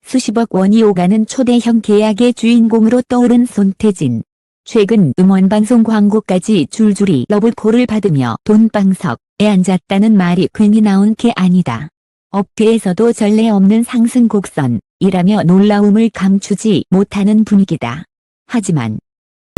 수십억 원이 오가는 초대형 계약의 주인공으로 떠오른 손태진. 최근 음원방송 광고까지 줄줄이 러브콜을 받으며 돈방석에 앉았다는 말이 괜히 나온 게 아니다. 업계에서도 전례 없는 상승 곡선이라며 놀라움을 감추지 못하는 분위기다. 하지만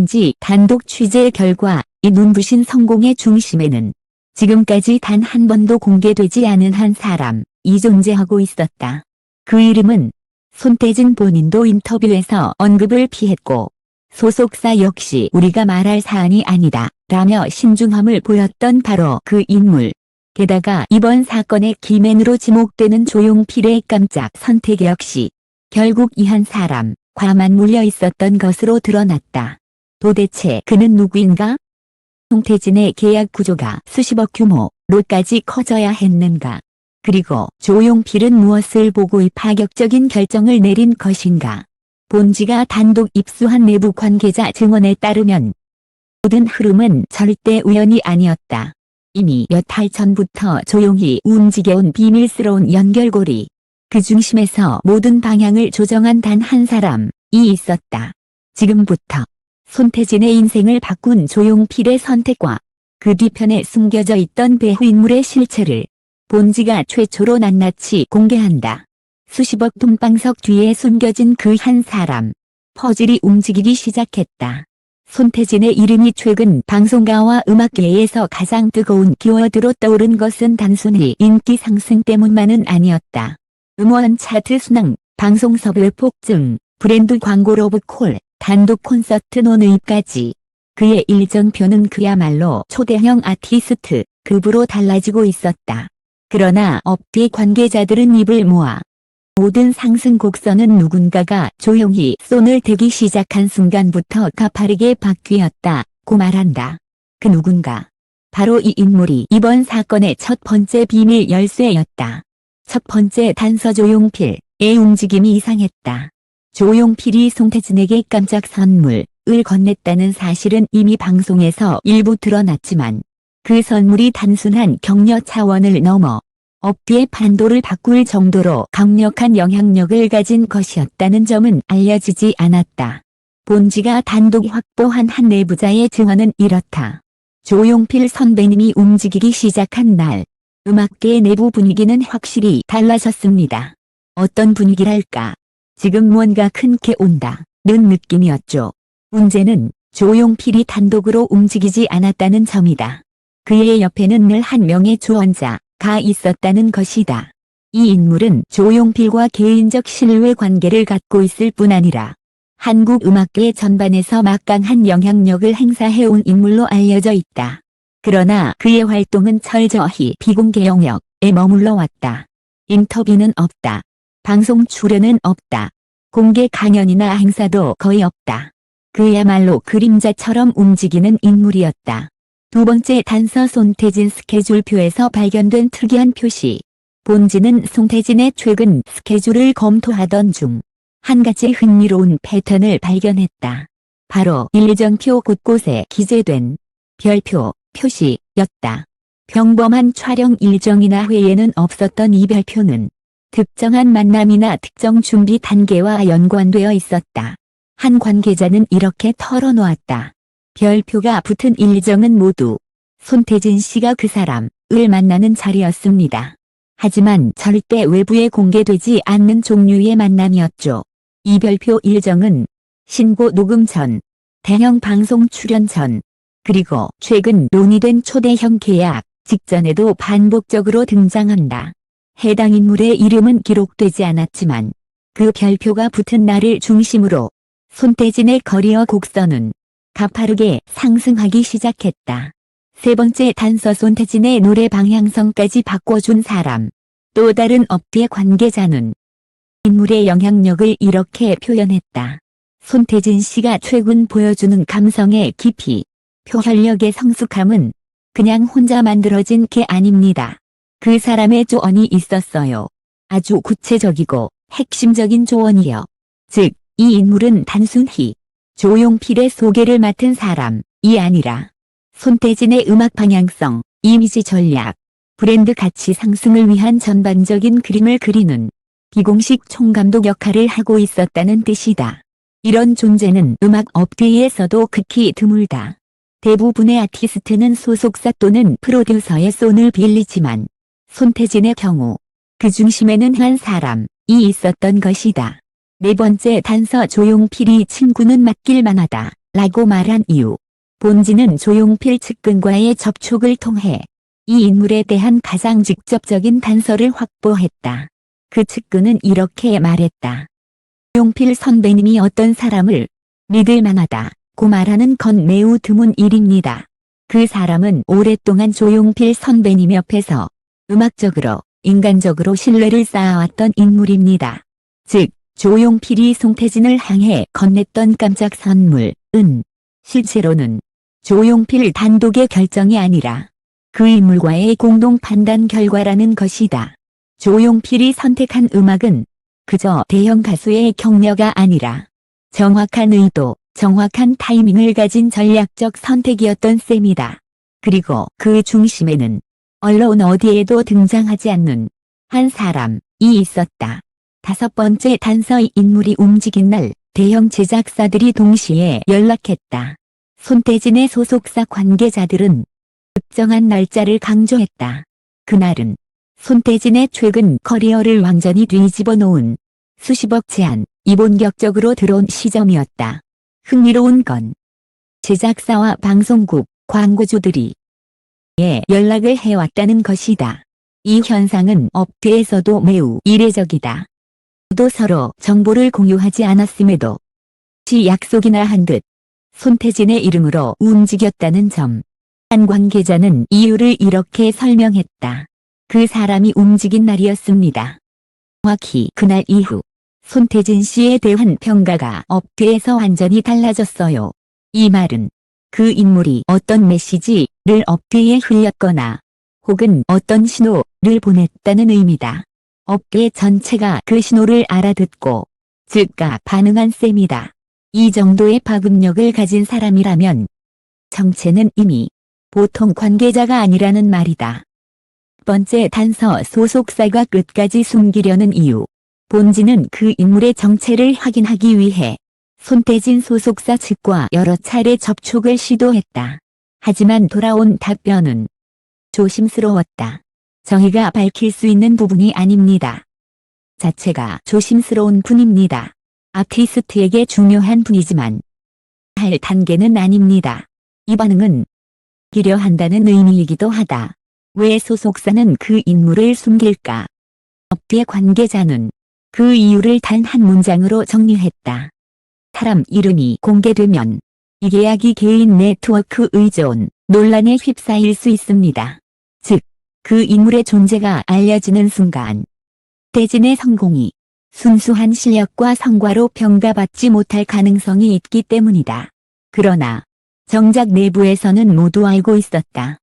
지 단독 취재 결과 이 눈부신 성공의 중심에는 지금까지 단 한 번도 공개되지 않은 한 사람이 존재하고 있었다. 그 이름은 손태진 본인도 인터뷰에서 언급을 피했고 소속사 역시 우리가 말할 사안이 아니다 라며 신중함을 보였던 바로 그 인물. 게다가 이번 사건의 키맨으로 지목되는 조용필의 깜짝 선택 역시 결국 이 한 사람과만 물려 있었던 것으로 드러났다. 도대체 그는 누구인가? 손태진의 계약 구조가 수십억 규모로까지 커져야 했는가? 그리고 조용필은 무엇을 보고 이 파격적인 결정을 내린 것인가? 본지가 단독 입수한 내부 관계자 증언에 따르면 모든 흐름은 절대 우연이 아니었다. 이미 몇 달 전부터 조용히 움직여온 비밀스러운 연결고리. 그 중심에서 모든 방향을 조정한 단 한 사람이 있었다. 지금부터 손태진의 인생을 바꾼 조용필의 선택과 그 뒤편에 숨겨져 있던 배후 인물의 실체를 본지가 최초로 낱낱이 공개한다. 수십억 돈방석 뒤에 숨겨진 그 한 사람. 퍼즐이 움직이기 시작했다. 손태진의 이름이 최근 방송가와 음악계에서 가장 뜨거운 키워드로 떠오른 것은 단순히 인기 상승 때문만은 아니었다. 음원 차트 순항, 방송 섭외 폭증, 브랜드 광고 러브콜, 단독 콘서트 논의까지. 그의 일정표는 그야말로 초대형 아티스트 급으로 달라지고 있었다. 그러나 업계 관계자들은 입을 모아 모든 상승 곡선은 누군가가 조용히 손을 대기 시작한 순간부터 가파르게 바뀌었다고 말한다. 그 누군가. 바로 이 인물이 이번 사건의 첫 번째 비밀 열쇠였다. 첫 번째 단서 조용필의 움직임이 이상했다. 조용필이 손태진에게 깜짝 선물을 건넸다는 사실은 이미 방송에서 일부 드러났지만 그 선물이 단순한 격려 차원을 넘어 업계의 판도를 바꿀 정도로 강력한 영향력을 가진 것이었다는 점은 알려지지 않았다. 본지가 단독 확보한 한 내부자의 증언은 이렇다. 조용필 선배님이 움직이기 시작한 날, 음악계의 내부 분위기는 확실히 달라졌습니다. 어떤 분위기랄까? 지금 뭔가 큰 게 온다는 느낌이었죠. 문제는 조용필이 단독으로 움직이지 않았다는 점이다. 그의 옆에는 늘 한 명의 조언자가 있었다는 것이다. 이 인물은 조용필과 개인적 신뢰 관계를 갖고 있을 뿐 아니라 한국 음악계 전반에서 막강한 영향력을 행사해온 인물로 알려져 있다. 그러나 그의 활동은 철저히 비공개 영역에 머물러 왔다. 인터뷰는 없다. 방송 출연은 없다. 공개 강연이나 행사도 거의 없다. 그야말로 그림자처럼 움직이는 인물이었다. 두 번째 단서 손태진 스케줄표에서 발견된 특이한 표시. 본지는 손태진의 최근 스케줄을 검토하던 중 한 가지 흥미로운 패턴을 발견했다. 바로 일정표 곳곳에 기재된 별표 표시였다. 평범한 촬영 일정이나 회의에는 없었던 이 별표는 특정한 만남이나 특정 준비 단계와 연관되어 있었다. 한 관계자는 이렇게 털어놓았다. 별표가 붙은 일정은 모두 손태진 씨가 그 사람을 만나는 자리였습니다. 하지만 절대 외부에 공개되지 않는 종류의 만남이었죠. 이 별표 일정은 신고 녹음 전, 대형 방송 출연 전, 그리고 최근 논의된 초대형 계약 직전에도 반복적으로 등장한다. 해당 인물의 이름은 기록되지 않았지만 그 별표가 붙은 날을 중심으로 손태진의 커리어 곡선은 가파르게 상승하기 시작했다. 세 번째 단서 손태진의 노래 방향성까지 바꿔준 사람. 또 다른 업계 관계자는 인물의 영향력을 이렇게 표현했다. 손태진 씨가 최근 보여주는 감성의 깊이, 표현력의 성숙함은 그냥 혼자 만들어진 게 아닙니다. 그 사람의 조언이 있었어요. 아주 구체적이고 핵심적인 조언이요. 즉, 이 인물은 단순히 조용필의 소개를 맡은 사람이 아니라 손태진의 음악 방향성, 이미지 전략, 브랜드 가치 상승을 위한 전반적인 그림을 그리는 비공식 총감독 역할을 하고 있었다는 뜻이다. 이런 존재는 음악 업계에서도 극히 드물다. 대부분의 아티스트는 소속사 또는 프로듀서의 손을 빌리지만 손태진의 경우 그 중심에는 한 사람이 있었던 것이다. 네 번째 단서 조용필이 친구는 맞길 만하다 라고 말한 이유. 본지는 조용필 측근과의 접촉을 통해 이 인물에 대한 가장 직접적인 단서를 확보했다. 그 측근은 이렇게 말했다. 조용필 선배님이 어떤 사람을 믿을 만하다고 말하는 건 매우 드문 일입니다. 그 사람은 오랫동안 조용필 선배님 옆에서 음악적으로, 인간적으로 신뢰를 쌓아왔던 인물입니다. 즉, 조용필이 손태진을 향해 건넸던 깜짝 선물은 실제로는 조용필 단독의 결정이 아니라 그 인물과의 공동 판단 결과라는 것이다. 조용필이 선택한 음악은 그저 대형 가수의 격려가 아니라 정확한 의도, 정확한 타이밍을 가진 전략적 선택이었던 셈이다. 그리고 그 중심에는 언론 어디에도 등장하지 않는 한 사람이 있었다. 다섯 번째 단서 인물이 움직인 날 대형 제작사들이 동시에 연락했다. 손태진의 소속사 관계자들은 특정한 날짜를 강조했다. 그날은 손태진의 최근 커리어를 완전히 뒤집어 놓은 수십억 제안이 본격적으로 들어온 시점이었다. 흥미로운 건 제작사와 방송국, 광고주들이 연락을 해왔다는 것이다. 이 현상은 업계에서도 매우 이례적이다. 또 서로 정보를 공유하지 않았음에도 약속이나 한 듯 손태진의 이름으로 움직였다는 점. 한 관계자는 이유를 이렇게 설명했다. 그 사람이 움직인 날이었습니다. 정확히 그날 이후 손태진 씨에 대한 평가가 업계에서 완전히 달라졌어요. 이 말은 그 인물이 어떤 메시지를 업계에 흘렸거나 혹은 어떤 신호를 보냈다는 의미다. 업계 전체가 그 신호를 알아듣고 즉각 반응한 셈이다. 이 정도의 파급력을 가진 사람이라면 정체는 이미 보통 관계자가 아니라는 말이다. 번째 단서 소속사가 끝까지 숨기려는 이유. 본지는 그 인물의 정체를 확인하기 위해 손태진 소속사 측과 여러 차례 접촉을 시도했다. 하지만 돌아온 답변은 조심스러웠다. 정의가 밝힐 수 있는 부분이 아닙니다. 자체가 조심스러운 분입니다. 아티스트에게 중요한 분이지만 할 단계는 아닙니다. 이 반응은 기려 한다는 의미이기도 하다. 왜 소속사는 그 인물을 숨길까? 업계 관계자는 그 이유를 단 한 문장으로 정리했다. 사람 이름이 공개되면 이 계약이 개인 네트워크 의존 논란에 휩싸일 수 있습니다. 즉, 그 인물의 존재가 알려지는 순간 태진의 성공이 순수한 실력과 성과로 평가받지 못할 가능성이 있기 때문이다. 그러나 정작 내부에서는 모두 알고 있었다.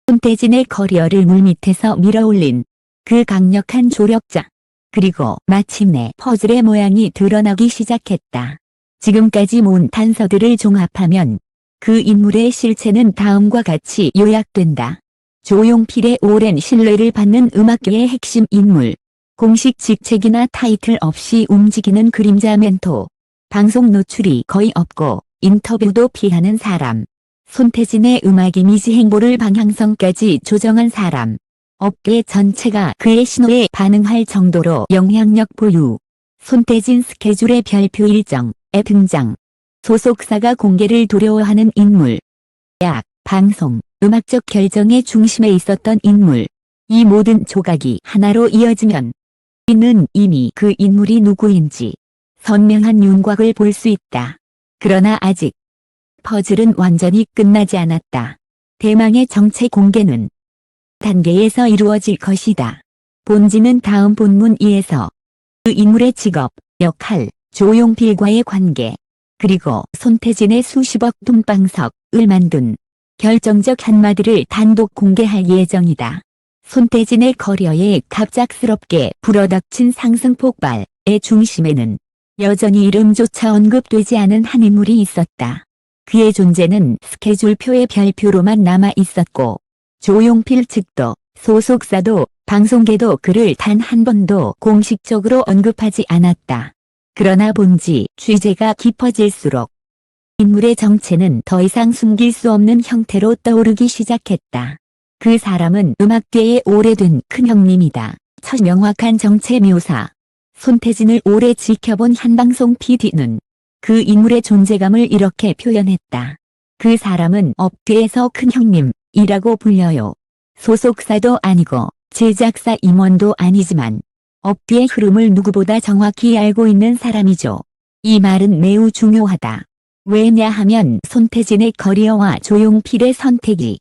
손태진의 커리어를 물밑에서 밀어올린 그 강력한 조력자. 그리고 마침내 퍼즐의 모양이 드러나기 시작했다. 지금까지 모은 단서들을 종합하면 그 인물의 실체는 다음과 같이 요약된다. 조용필의 오랜 신뢰를 받는 음악계의 핵심 인물. 공식 직책이나 타이틀 없이 움직이는 그림자 멘토. 방송 노출이 거의 없고 인터뷰도 피하는 사람. 손태진의 음악 이미지 행보를 방향성까지 조정한 사람. 업계 전체가 그의 신호에 반응할 정도로 영향력 보유. 손태진 스케줄의 별표 일정에 등장. 소속사가 공개를 두려워하는 인물. 약, 방송, 음악적 결정의 중심에 있었던 인물. 이 모든 조각이 하나로 이어지면 우리는 이미 그 인물이 누구인지 선명한 윤곽을 볼 수 있다. 그러나 아직 퍼즐은 완전히 끝나지 않았다. 대망의 정체 공개는 단계에서 이루어질 것이다. 본지는 다음 본문 2에서 그 인물의 직업, 역할, 조용필과의 관계, 그리고 손태진의 수십억 돈방석을 만든 결정적 한마디를 단독 공개할 예정이다. 손태진의 커리어에 갑작스럽게 불어닥친 상승 폭발의 중심에는 여전히 이름조차 언급되지 않은 한 인물이 있었다. 그의 존재는 스케줄표의 별표로만 남아 있었고 조용필 측도 소속사도 방송계도 그를 단 한 번도 공식적으로 언급하지 않았다. 그러나 본지 취재가 깊어질수록 인물의 정체는 더 이상 숨길 수 없는 형태로 떠오르기 시작했다. 그 사람은 음악계의 오래된 큰형님이다. 첫 명확한 정체 묘사. 손태진을 오래 지켜본 한방송 PD는 그 인물의 존재감을 이렇게 표현했다. 그 사람은 업계에서 큰형님이라고 불려요. 소속사도 아니고 제작사 임원도 아니지만 업계의 흐름을 누구보다 정확히 알고 있는 사람이죠. 이 말은 매우 중요하다. 왜냐하면 손태진의 커리어와 조용필의 선택이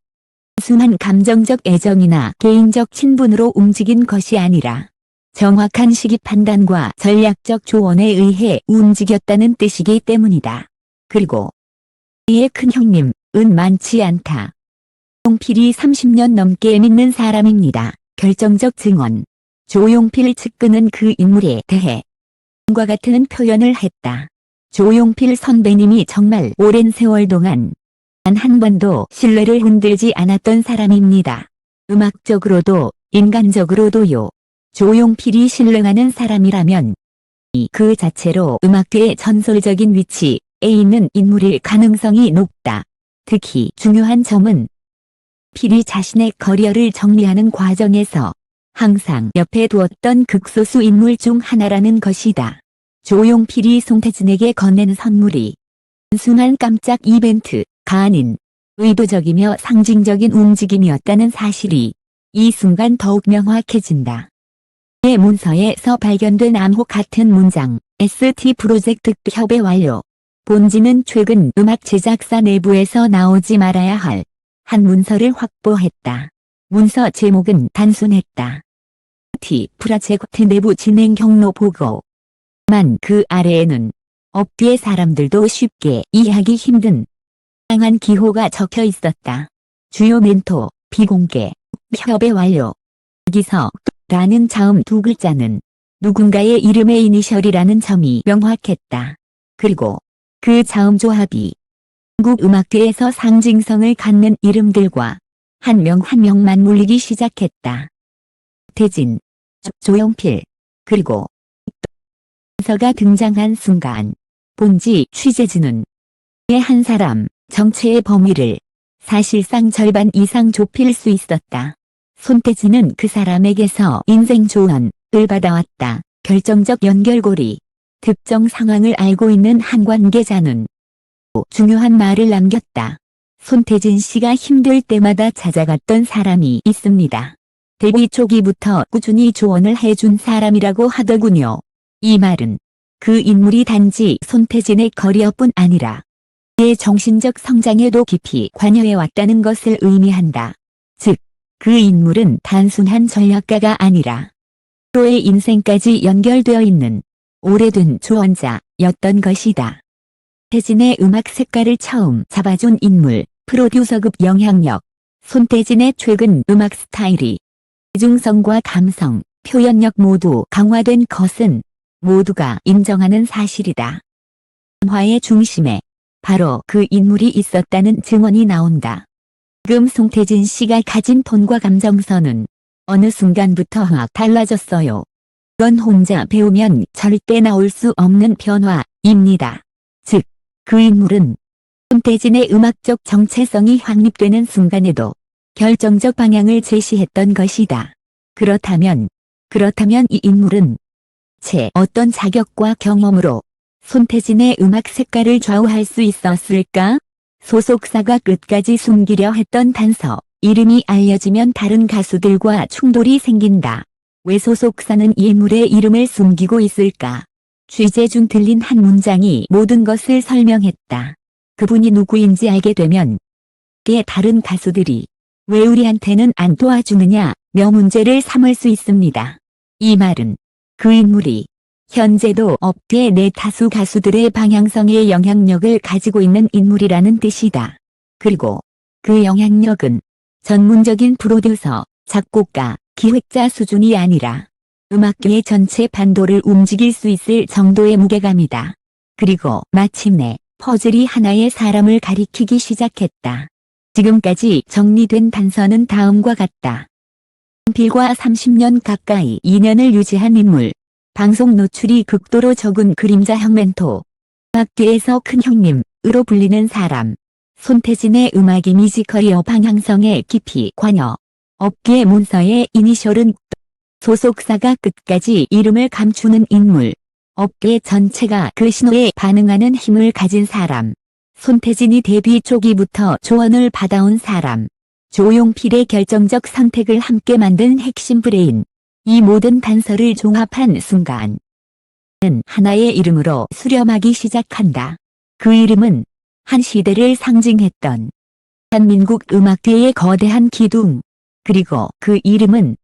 순한 감정적 애정이나 개인적 친분으로 움직인 것이 아니라 정확한 시기 판단과 전략적 조언에 의해 움직였다는 뜻이기 때문이다. 그리고 이의 큰형님은 많지 않다. 조용필이 30년 넘게 믿는 사람입니다. 결정적 증언. 조용필 측근은 그 인물에 대해 과 같은 표현을 했다. 조용필 선배님이 정말 오랜 세월 동안 단 한 번도 신뢰를 흔들지 않았던 사람입니다. 음악적으로도 인간적으로도요. 조용필이 신뢰하는 사람이라면 그 자체로 음악계의 전설적인 위치에 있는 인물일 가능성이 높다. 특히 중요한 점은 필이 자신의 커리어를 정리하는 과정에서 항상 옆에 두었던 극소수 인물 중 하나라는 것이다. 조용필이 손태진에게 건넨 선물이 단순한 깜짝 이벤트가 아닌 의도적이며 상징적인 움직임이었다는 사실이 이 순간 더욱 명확해진다. 의 문서에서 발견된 암호 같은 문장, ST 프로젝트 협의 완료. 본지는 최근 음악 제작사 내부에서 나오지 말아야 할 한 문서를 확보했다. 문서 제목은 단순했다. T 프로젝트 내부 진행 경로 보고. 만 그 아래에는 업계 사람들도 쉽게 이해하기 힘든 다양한 기호가 적혀 있었다. 주요 멘토, 비공개, 협의 완료. 여기서 라는 자음 두 글자는 누군가의 이름의 이니셜이라는 점이 명확했다. 그리고 그 자음 조합이 한국 음악계에서 상징성을 갖는 이름들과 한 명 한 명만 물리기 시작했다. 태진, 조용필, 그리고 서가 등장한 순간 본지 취재진은 의 한 사람 정체의 범위를 사실상 절반 이상 좁힐 수 있었다. 손태진은 그 사람에게서 인생 조언을 받아왔다. 결정적 연결고리. 특정 상황을 알고 있는 한 관계자는 중요한 말을 남겼다. 손태진 씨가 힘들 때마다 찾아갔던 사람이 있습니다. 데뷔 초기부터 꾸준히 조언을 해준 사람이라고 하더군요. 이 말은 그 인물이 단지 손태진의 커리어뿐 아니라 그의 정신적 성장에도 깊이 관여해왔다는 것을 의미한다. 즉, 그 인물은 단순한 전략가가 아니라 프로의 인생까지 연결되어 있는 오래된 조언자였던 것이다. 손태진의 음악 색깔을 처음 잡아준 인물, 프로듀서급 영향력. 손태진의 최근 음악 스타일이 대중성과 감성, 표현력 모두 강화된 것은 모두가 인정하는 사실이다. 화의 중심에 바로 그 인물이 있었다는 증언이 나온다. 지금 손태진 씨가 가진 톤과 감정선은 어느 순간부터 확 달라졌어요. 그건 혼자 배우면 절대 나올 수 없는 변화입니다. 즉, 그 인물은 손태진의 음악적 정체성이 확립되는 순간에도 결정적 방향을 제시했던 것이다. 그렇다면 이 인물은 어떤 자격과 경험으로 손태진의 음악 색깔을 좌우할 수 있었을까? 소속사가 끝까지 숨기려 했던 단서. 이름이 알려지면 다른 가수들과 충돌이 생긴다. 왜 소속사는 이 인물의 이름을 숨기고 있을까? 취재 중 들린 한 문장이 모든 것을 설명했다. 그분이 누구인지 알게 되면 다른 가수들이 왜 우리한테는 안 도와주느냐며 문제를 삼을 수 있습니다. 이 말은 그 인물이 현재도 업계 내 다수 가수들의 방향성에 영향력을 가지고 있는 인물이라는 뜻이다. 그리고 그 영향력은 전문적인 프로듀서, 작곡가, 기획자 수준이 아니라 음악계의 전체 반도를 움직일 수 있을 정도의 무게감이다. 그리고 마침내 퍼즐이 하나의 사람을 가리키기 시작했다. 지금까지 정리된 단서는 다음과 같다. 조용필과 30년 가까이 인연을 유지한 인물. 방송 노출이 극도로 적은 그림자형 멘토. 음악계에서 큰 형님으로 불리는 사람. 손태진의 음악 이미지 커리어 방향성에 깊이 관여. 업계 문서의 이니셜은 소속사가 끝까지 이름을 감추는 인물. 업계 전체가 그 신호에 반응하는 힘을 가진 사람. 손태진이 데뷔 초기부터 조언을 받아온 사람. 조용필의 결정적 선택을 함께 만든 핵심 브레인. 이 모든 단서를 종합한 순간 은 하나의 이름으로 수렴하기 시작한다. 그 이름은 한 시대를 상징했던 대한민국 음악계의 거대한 기둥. 그리고 그 이름은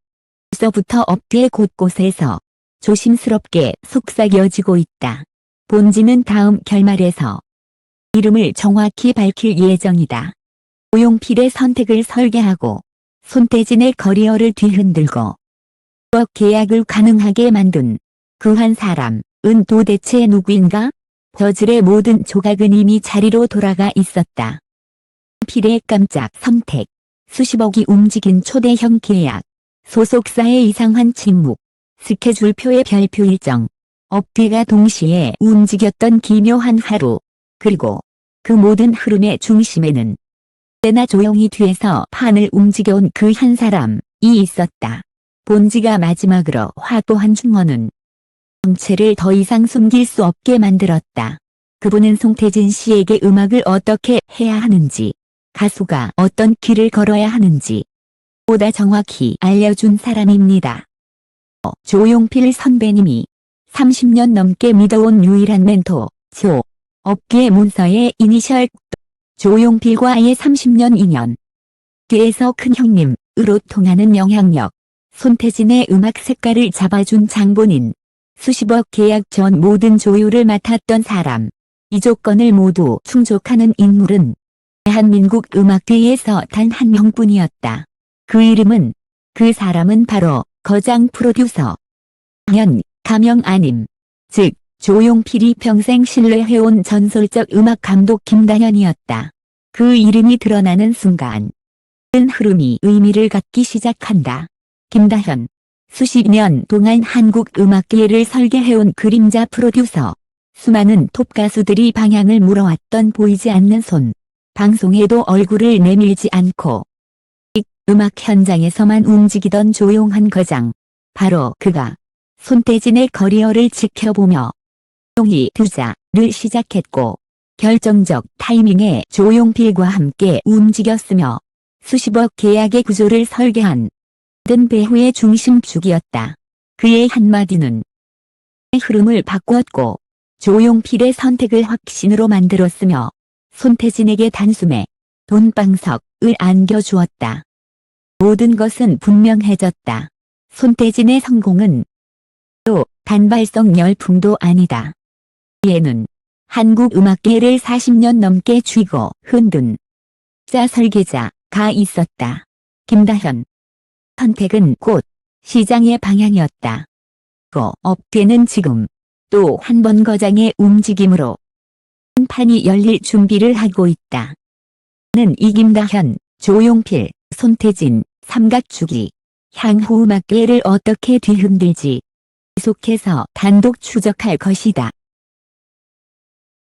벌써부터 업계 곳곳에서 조심스럽게 속삭여지고 있다. 본지는 다음 결말에서 이름을 정확히 밝힐 예정이다. 조용필의 선택을 설계하고 손태진의 커리어를 뒤흔들고 계약을 가능하게 만든 그 한 사람은 도대체 누구인가? 저질의 모든 조각은 이미 자리로 돌아가 있었다. 필의 깜짝 선택, 수십억이 움직인 초대형 계약, 소속사의 이상한 침묵, 스케줄표의 별표 일정, 업계가 동시에 움직였던 기묘한 하루. 그리고 그 모든 흐름의 중심에는 때나 조용히 뒤에서 판을 움직여온 그 한 사람이 있었다. 본지가 마지막으로 확보한 증언은 정체를 더 이상 숨길 수 없게 만들었다. 그분은 손태진 씨에게 음악을 어떻게 해야 하는지, 가수가 어떤 길을 걸어야 하는지 보다 정확히 알려준 사람입니다. 조용필 선배님이 30년 넘게 믿어온 유일한 멘토, 업계 문서의 이니셜 조용필과의 30년 인연. 계에서 큰 형님으로 통하는 영향력. 손태진의 음악 색깔을 잡아준 장본인. 수십억 계약 전 모든 조율을 맡았던 사람. 이 조건을 모두 충족하는 인물은 대한민국 음악계에서 단 한 명뿐이었다. 그 사람은 바로 거장 프로듀서 가명 아님. 즉 조용필이 평생 신뢰해온 전설적 음악 감독 김다현이었다. 그 이름이 드러나는 순간 큰 흐름이 의미를 갖기 시작한다. 김다현. 수십 년 동안 한국 음악계를 설계해온 그림자 프로듀서. 수많은 톱 가수들이 방향을 물어왔던 보이지 않는 손. 방송에도 얼굴을 내밀지 않고 음악 현장에서만 움직이던 조용한 거장. 바로 그가 손태진의 커리어를 지켜보며 조용히 두자를 시작했고 결정적 타이밍에 조용필과 함께 움직였으며 수십억 계약의 구조를 설계한 모든 배후의 중심축이었다. 그의 한마디는 흐름을 바꾸었고 조용필의 선택을 확신으로 만들었으며 손태진에게 단숨에 돈방석을 안겨주었다. 모든 것은 분명해졌다. 손태진의 성공은 또 단발성 열풍도 아니다. 이에는 한국 음악계를 40년 넘게 쥐고 흔든 설계자가 있었다. 김다현. 선택은 곧 시장의 방향이었다. 업계는 지금 또 한 번 거장의 움직임으로 판이 열릴 준비를 하고 있다. 는 이 김다현, 조용필, 손태진, 삼각축이 향후 음악계를 어떻게 뒤흔들지 계속해서 단독 추적할 것이다.